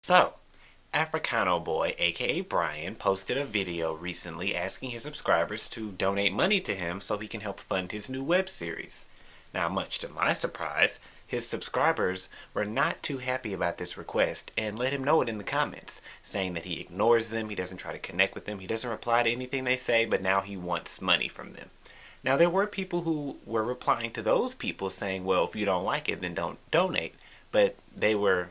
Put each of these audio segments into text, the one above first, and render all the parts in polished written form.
So, Africano Boy, aka Brian, posted a video recently asking his subscribers to donate money to him so he can help fund his new web series. Now, much to my surprise, his subscribers were not too happy about this request and let him know it in the comments, saying that he ignores them, he doesn't try to connect with them, he doesn't reply to anything they say, but now he wants money from them. Now, there were people who were replying to those people saying, well, if you don't like it, then don't donate. But they were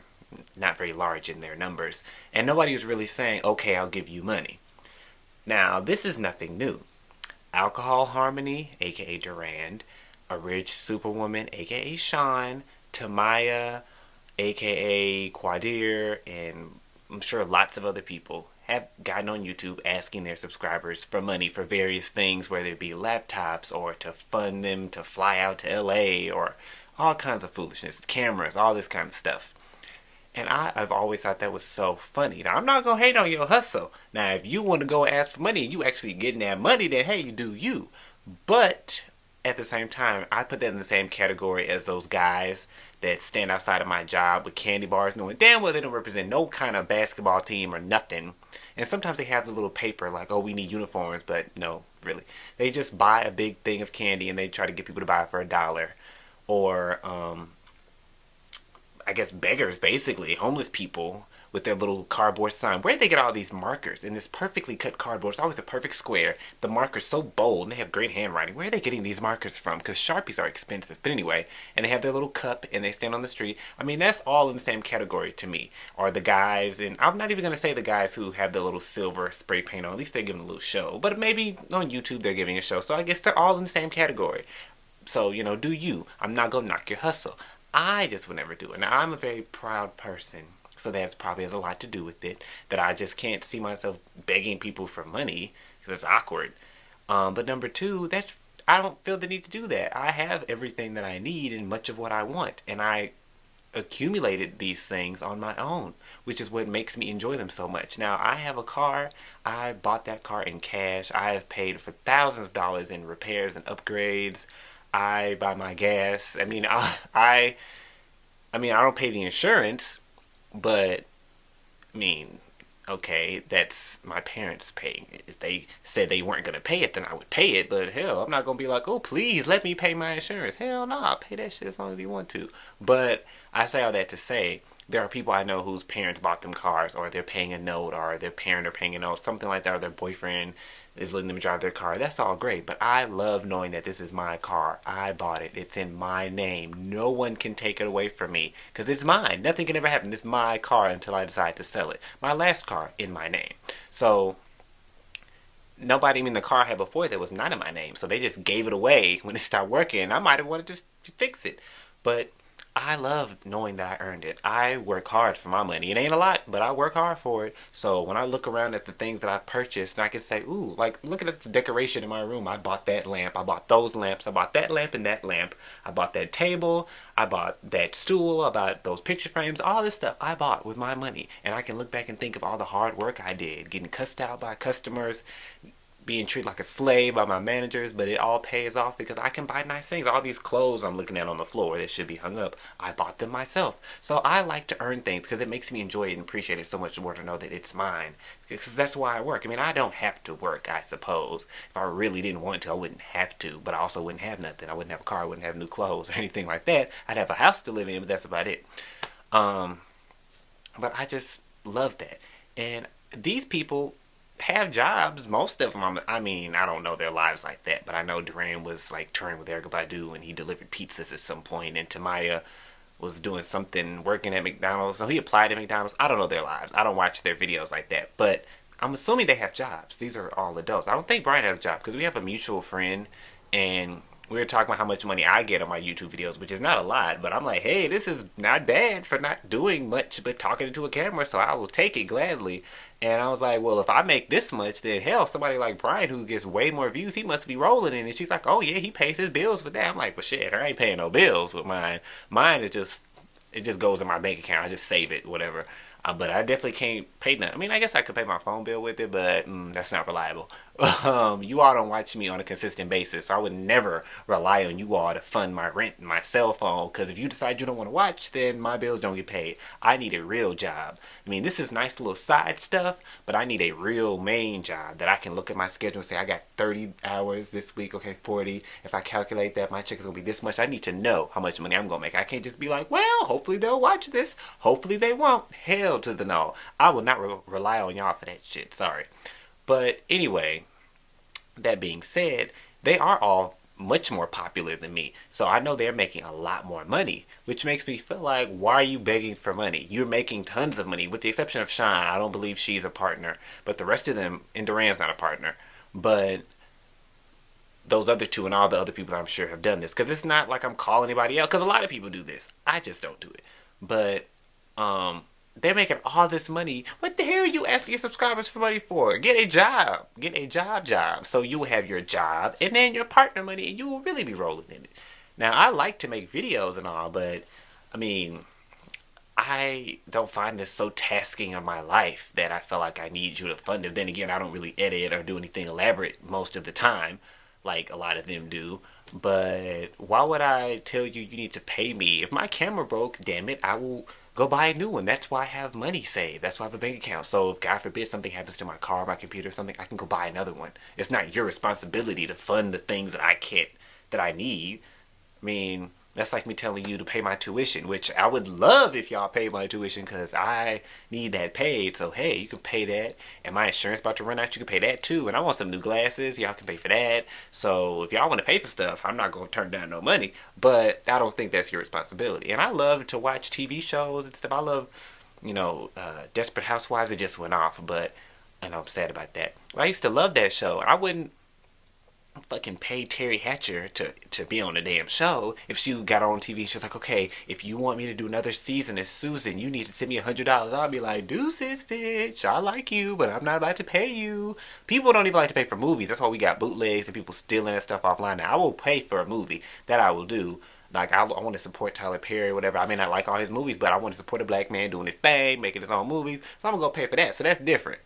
not very large in their numbers, and nobody was really saying, okay, I'll give you money. Now, this is nothing new. Alcohol Harmony, aka Durand, A Ridge Superwoman, aka Sean, Tamaya, aka Quadir, and I'm sure lots of other people have gotten on YouTube asking their subscribers for money for various things, whether it be laptops or to fund them to fly out to LA or all kinds of foolishness, cameras, all this kind of stuff. And I've always thought that was so funny. Now, I'm not going to hate on your hustle. Now, if you want to go ask for money and you actually getting that money, then hey, you do you. But at the same time, I put that in the same category as those guys that stand outside of my job with candy bars knowing damn well they don't represent no kind of basketball team or nothing. And sometimes they have the little paper like, oh, we need uniforms, but no, really. They just buy a big thing of candy and they try to get people to buy it for $1. Or, I guess beggars, basically, homeless people with their little cardboard sign. Where did they get all these markers in this perfectly cut cardboard? It's always a perfect square. The marker's so bold and they have great handwriting. Where are they getting these markers from? Because Sharpies are expensive. But anyway, and they have their little cup and they stand on the street. I mean, that's all in the same category to me. Or the guys, and I'm not even going to say the guys who have the little silver spray paint on. At least they're giving a little show. But maybe on YouTube they're giving a show. So I guess they're all in the same category. So, do you. I'm not going to knock your hustle. I just would never do it. Now, I'm a very proud person, so that probably has a lot to do with it, that I just can't see myself begging people for money, because it's awkward. But number two, I don't feel the need to do that. I have everything that I need and much of what I want, and I accumulated these things on my own, which is what makes me enjoy them so much. Now, I have a car. I bought that car in cash. I have paid for thousands of dollars in repairs and upgrades. I buy my gas. I don't pay the insurance, but I mean, okay, that's my parents paying it. If they said they weren't gonna pay it, then I would pay it. But hell, I'm not gonna be like, oh, please let me pay my insurance. Hell no, I'll pay that shit as long as you want to. But I say all that to say, there are people I know whose parents bought them cars, or they're paying a note, or their parent are paying a note, something like that, or their boyfriend is letting them drive their car. That's all great, but I love knowing that this is my car. I bought it. It's in my name. No one can take it away from me because it's mine. Nothing can ever happen. It's my car until I decide to sell it. My last car in my name. So nobody, I mean, the car I had before that was not in my name, so they just gave it away when it stopped working. I might have wanted to fix it, but I love knowing that I earned it. I work hard for my money. It ain't a lot, but I work hard for it. So when I look around at the things that I purchased, I can say, ooh, like look at the decoration in my room. I bought that lamp. I bought those lamps. I bought that lamp and that lamp. I bought that table. I bought that stool. I bought those picture frames. All this stuff I bought with my money. And I can look back and think of all the hard work I did, getting cussed out by customers, being treated like a slave by my managers, but it all pays off because I can buy nice things. All these clothes I'm looking at on the floor that should be hung up, I bought them myself. So I like to earn things because it makes me enjoy it and appreciate it so much more to know that it's mine. Because that's why I work. I mean, I don't have to work, I suppose. If I really didn't want to, I wouldn't have to, but I also wouldn't have nothing. I wouldn't have a car, I wouldn't have new clothes or anything like that. I'd have a house to live in, but that's about it. Um, but I just love that. And these people have jobs. Most of them, I mean, I don't know their lives like that, but I know Duran was like touring with Erykah Badu and he delivered pizzas at some point, and Tamaya was doing something working at McDonald's. So he applied at McDonald's. I don't know their lives. I don't watch their videos like that, but I'm assuming they have jobs. These are all adults. I don't think Brian has a job because we have a mutual friend, and we were talking about how much money I get on my YouTube videos, which is not a lot, but I'm like, hey, this is not bad for not doing much but talking into a camera, so I will take it gladly. And I was like, well, if I make this much, then hell, somebody like Brian who gets way more views, he must be rolling in it. She's like, oh yeah, he pays his bills with that. I'm like, well shit, I ain't paying no bills with mine. Mine is just, it just goes in my bank account. I just save it, whatever. But I definitely can't pay nothing. I mean, I guess I could pay my phone bill with it, but that's not reliable. You all don't watch me on a consistent basis, so I would never rely on you all to fund my rent and my cell phone. Because if you decide you don't want to watch, then my bills don't get paid. I need a real job. I mean, this is nice little side stuff, but I need a real main job that I can look at my schedule and say I got 30 hours this week. Okay, 40. If I calculate that, my check is gonna be this much. I need to know how much money I'm gonna make. I can't just be like, well, hopefully they'll watch this. Hopefully they won't. Hell to the no. I will not rely on y'all for that shit. Sorry. But anyway, that being said, they are all much more popular than me. So I know they're making a lot more money, which makes me feel like, why are you begging for money? You're making tons of money, with the exception of Sean. I don't believe she's a partner, but the rest of them, and Duran's not a partner. But those other two and all the other people I'm sure have done this, because it's not like I'm calling anybody out, because a lot of people do this. I just don't do it. But um they're making all this money. What the hell are you asking your subscribers for money for? Get a job. Get a job. So you will have your job and then your partner money and you will really be rolling in it. Now I like to make videos and all, but I mean, I don't find this so tasking on my life that I feel like I need you to fund it. Then again, I don't really edit or do anything elaborate most of the time, like a lot of them do. But why would I tell you you need to pay me? If my camera broke, damn it, I will go buy a new one. That's why I have money saved. That's why I have a bank account. So if God forbid something happens to my car, my computer, or something, I can go buy another one. It's not your responsibility to fund the things that I can't, that I need. I mean, that's like me telling you to pay my tuition, which I would love if y'all pay my tuition because I need that paid. So, hey, you can pay that. And my insurance about to run out, you can pay that too. And I want some new glasses. Y'all can pay for that. So, if y'all want to pay for stuff, I'm not going to turn down no money. But I don't think that's your responsibility. And I love to watch TV shows and stuff. I love, Desperate Housewives. It just went off, but and I'm sad about that. But I used to love that show. I wouldn't fucking pay Terry Hatcher to be on the damn show. If she got on TV, she's like, okay, if you want me to do another season as Susan, you need to send me $100. I'll be like, deuces, bitch. I like you, but I'm not about to pay you. People don't even like to pay for movies. That's why we got bootlegs and people stealing that stuff offline. Now, I will pay for a movie. That I will do. Like, I want to support Tyler Perry or whatever. I may not like all his movies, but I want to support a black man doing his thing, making his own movies. So I'm going to go pay for that. So that's different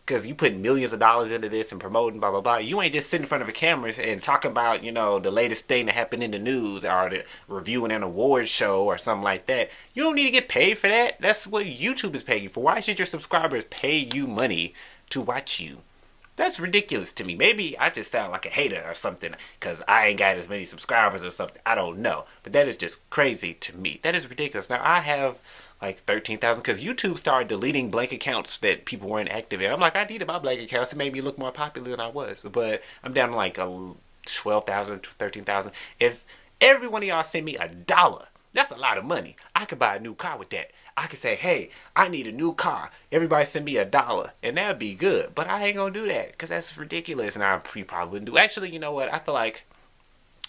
because you put millions of dollars into this and promoting blah blah blah. You ain't just sitting in front of a camera and talking about the latest thing that happened in the news or the reviewing an award show or something like that. You don't need to get paid for that. That's what YouTube is paying you for. Why should your subscribers pay you money to watch you? That's ridiculous to me. Maybe I just sound like a hater or something because I ain't got as many subscribers or something. I don't know. But that is just crazy to me. That is ridiculous. Now, I have like 13,000 because YouTube started deleting blank accounts that people weren't active in. I'm like, I needed my blank accounts. It made me look more popular than I was. But I'm down to like a 12,000, 13,000. If every one of y'all send me $1, that's a lot of money. I could buy a new car with that. I could say, hey, I need a new car. Everybody send me $1, and that'd be good. But I ain't gonna do that because that's ridiculous, and I probably wouldn't do. Actually, you know what? I feel like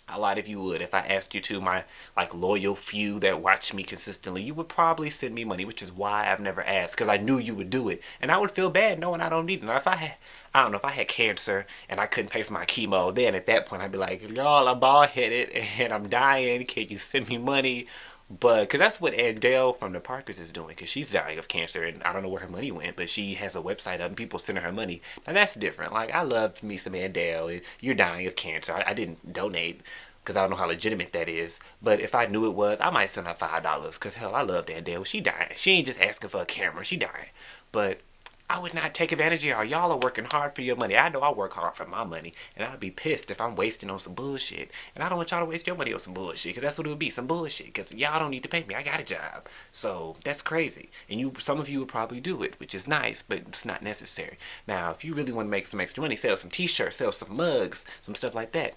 a lot of you would. If I asked you to, my like loyal few that watch me consistently, you would probably send me money, which is why I've never asked because I knew you would do it, and I would feel bad knowing I don't need it. Now, if I don't know, if I had cancer and I couldn't pay for my chemo, then at that point I'd be like, y'all, I'm bald headed and I'm dying. Can you send me money? But because that's what Adele from the Parkers is doing, because she's dying of cancer and I don't know where her money went, but she has a website up and people sending her money. Now that's different. Like, I love me some Adele. You're dying of cancer. I didn't donate because I don't know how legitimate that is. But if I knew it was, I might send her $5 because hell, I love Adele. She dying. She ain't just asking for a camera. She dying. But I would not take advantage of y'all. Y'all are working hard for your money. I know I work hard for my money, and I'd be pissed if I'm wasting on some bullshit. And I don't want y'all to waste your money on some bullshit, because that's what it would be, some bullshit. Because y'all don't need to pay me. I got a job. So that's crazy. And some of you would probably do it, which is nice, but it's not necessary. Now, if you really want to make some extra money, sell some t-shirts, sell some mugs, some stuff like that.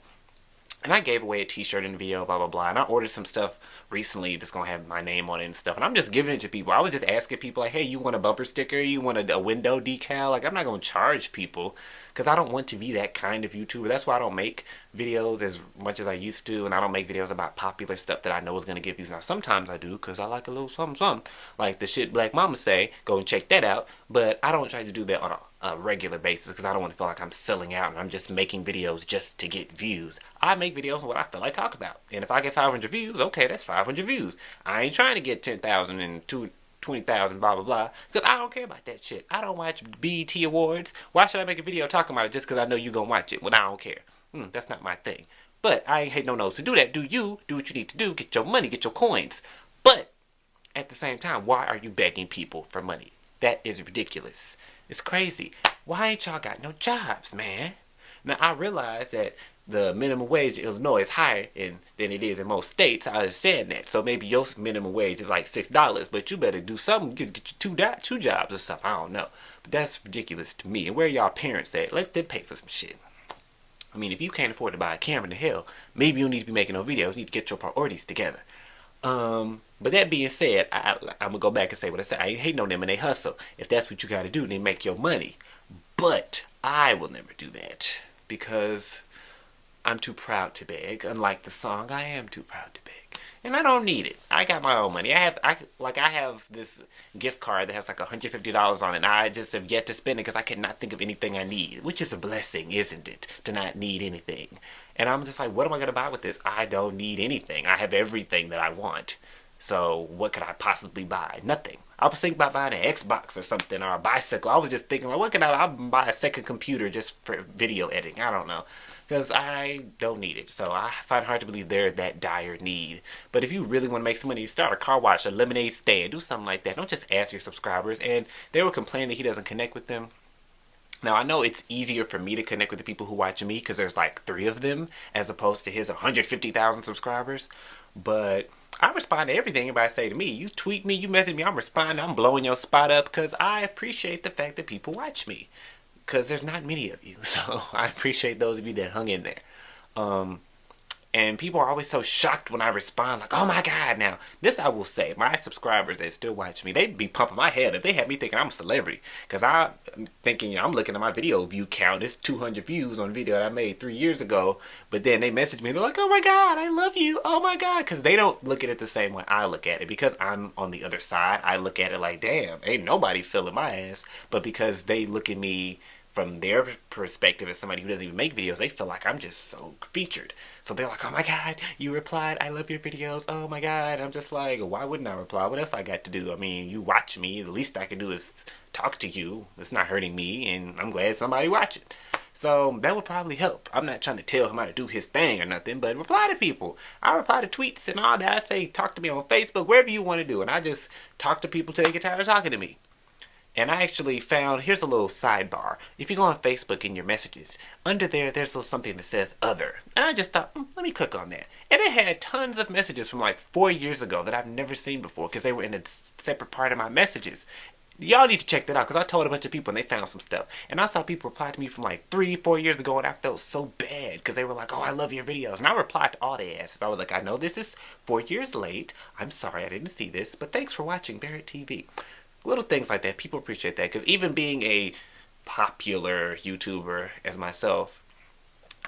And I gave away a t-shirt in the video, blah, blah, blah. And I ordered some stuff recently that's going to have my name on it and stuff. And I'm just giving it to people. I was just asking people, like, hey, you want a bumper sticker? You want a window decal? Like, I'm not going to charge people because I don't want to be that kind of YouTuber. That's why I don't make videos as much as I used to. And I don't make videos about popular stuff that I know is going to get views. Now, sometimes I do because I like a little something, something. Like the shit Black Mama say, go and check that out. But I don't try to do that on a regular basis because I don't want to feel like I'm selling out and I'm just making videos just to get views. I make videos on what I feel like talk about. And if I get 500 views, okay, that's 500 views. I ain't trying to get 10,000 and two. 20,000, blah blah blah. Because I don't care about that shit. I don't watch BET Awards. Why should I make a video talking about it just because I know you gonna watch it when I don't care? That's not my thing. But I ain't hate no nose to do that. Do you do what you need to do? Get your money, get your coins. But at the same time, why are you begging people for money? That is ridiculous. It's crazy. Why ain't y'all got no jobs, man? Now I realize that the minimum wage in Illinois is higher than it is in most states. I understand that. So maybe your minimum wage is like $6, but you better do something. Get you two jobs or something. I don't know. But that's ridiculous to me. And where y'all parents at? Let them pay for some shit. I mean, if you can't afford to buy a camera, to hell, maybe you need to be making no videos. You need to get your priorities together. But that being said, I'm gonna go back and say what I said. I ain't hating on them and they hustle. If that's what you gotta do, then make your money. But I will never do that because I'm too proud to beg. Unlike the song, I am too proud to beg, and I don't need it. I got my own money. I have this gift card that has like $150 on it. And I just have yet to spend it because I cannot think of anything I need, which is a blessing, isn't it? To not need anything. And I'm just like, what am I gonna buy with this? I don't need anything. I have everything that I want. So what could I possibly buy? Nothing. I was thinking about buying an Xbox or something or a bicycle. I was just thinking, like, what can I'll buy a second computer just for video editing. I don't know. Because I don't need it. So I find it hard to believe they're that dire need. But if you really want to make some money, start a car wash, a lemonade stand, do something like that. Don't just ask your subscribers. And they were complaining that he doesn't connect with them. Now, I know it's easier for me to connect with the people who watch me because there's like 3 of them as opposed to his 150,000 subscribers. But I respond to everything anybody say to me. You tweet me, you message me, I'm responding, I'm blowing your spot up because I appreciate the fact that people watch me. Because there's not many of you. So I appreciate those of you that hung in there. And people are always so shocked when I respond, like, oh my God. Now, this I will say, my subscribers that still watch me, they'd be pumping my head if they had me thinking I'm a celebrity. Because I'm thinking, I'm looking at my video view count. It's 200 views on a video that I made 3 years ago. But then they message me, they're like, oh my God, I love you. Oh my God. Because they don't look at it the same way I look at it. Because I'm on the other side, I look at it like, damn, ain't nobody feeling my ass. But because they look at me from their perspective as somebody who doesn't even make videos, they feel like I'm just so featured. So they're like, oh my God, you replied, I love your videos, oh my God. I'm just like, why wouldn't I reply? What else I got to do? I mean, you watch me, the least I can do is talk to you. It's not hurting me, and I'm glad somebody watched it. So that would probably help. I'm not trying to tell him how to do his thing or nothing, but reply to people. I reply to tweets and all that. I say, talk to me on Facebook, wherever you want to do. And I just talk to people till they get tired of talking to me. And I actually found, here's a little sidebar. If you go on Facebook in your messages, under there, there's something that says other. And I just thought, let me click on that. And it had tons of messages from like 4 years ago that I've never seen before because they were in a separate part of my messages. Y'all need to check that out because I told a bunch of people and they found some stuff. And I saw people reply to me from like 3-4 years ago and I felt so bad because they were like, oh, I love your videos. And I replied to all their asses. I was like, I know this is 4 years late. I'm sorry I didn't see this, but thanks for watching Barrett TV. Little things like that, people appreciate that because even being a popular YouTuber as myself,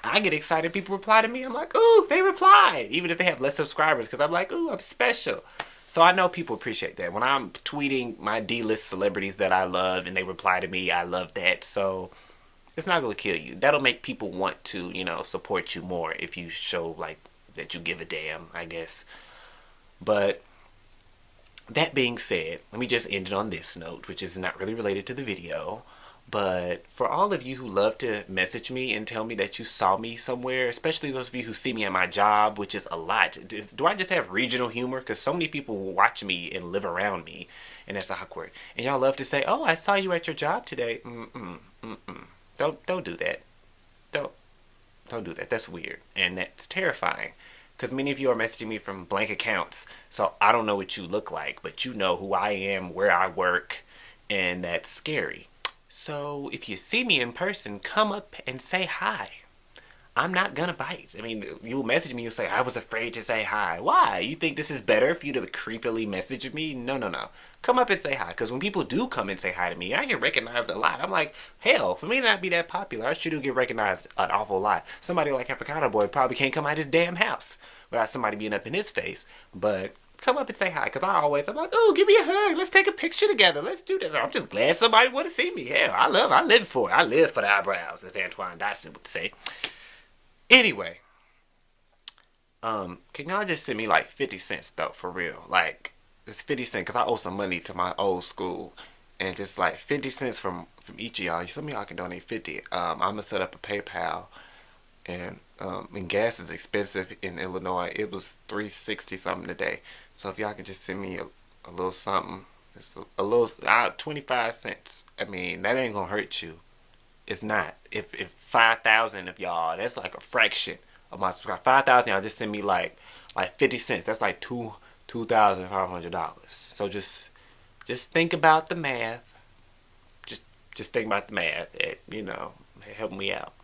I get excited. People reply to me. I'm like, ooh, they replied, even if they have less subscribers because I'm like, ooh, I'm special. So I know people appreciate that. When I'm tweeting my D-list celebrities that I love and they reply to me, I love that. So it's not going to kill you. That'll make people want to, you know, support you more if you show like that you give a damn, I guess. But that being said, let me just end it on this note, which is not really related to the video. But for all of you who love to message me and tell me that you saw me somewhere, especially those of you who see me at my job, which is a lot. Do I just have regional humor? Because so many people watch me and live around me, and that's awkward. And y'all love to say, oh, I saw you at your job today. Don't do that. Don't do that. That's weird. And that's terrifying. Because many of you are messaging me from blank accounts, so I don't know what you look like, but you know who I am, where I work, and that's scary. So if you see me in person, come up and say hi. I'm not gonna bite. I mean, you'll message me, you'll say, I was afraid to say hi. Why? You think this is better for you to creepily message me? No. Come up and say hi, because when people do come and say hi to me, I get recognized a lot. I'm like, hell, for me to not be that popular, I sure do get recognized an awful lot. Somebody like Africano Boy probably can't come out his damn house without somebody being up in his face. But come up and say hi, because I'm like, oh, give me a hug. Let's take a picture together. Let's do that. I'm just glad somebody want to see me. Hell, I live for it. I live for the eyebrows, as Antoine Dodson would say. Anyway, can y'all just send me like 50 cents though, for real? Like, it's 50 cents because I owe some money to my old school, and just like 50 cents from each of y'all. Some of y'all can donate 50. I'm gonna set up a PayPal, and gas is expensive in Illinois. It was 360 something today. So if y'all can just send me a little something, it's a little 25 cents. I mean that ain't gonna hurt you. It's not. If 5,000 of y'all, that's like a fraction of my subscribe. 5,000 y'all just send me like 50 cents. That's like $2,500. So just think about the math. Just just think about the math. Help me out.